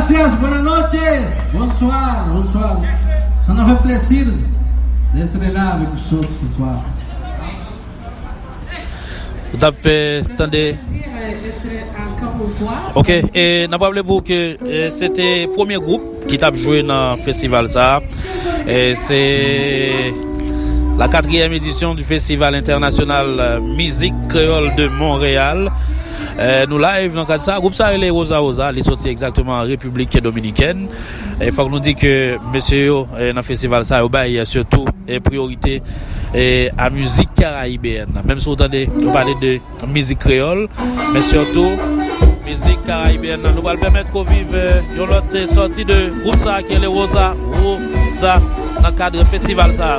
Gracias, buenas noches. Bonsoir, bonsoir. Ça nous fait plaisir d'être là avec vous ce soir. Vous attendez. Ok, et n'a pas oublié pour que c'était le premier groupe qui t'a joué dans le festival ça. Et c'est la 4e édition du Festival international musique créole de Montréal. Nous live dans le cadre de ça. Le groupe ça est Rosa Rosa, il est sorti exactement en République dominicaine. Il faut que nous disions que monsieur dans le festival ça il y a surtout priorité à musique caribéenne. Même si vous entendez parler de musique créole, mais surtout musique caribéenne. Nous allons permettre qu'on vive une autre sortie de groupe ça qui est Rosa Rosa dans le cadre du festival ça.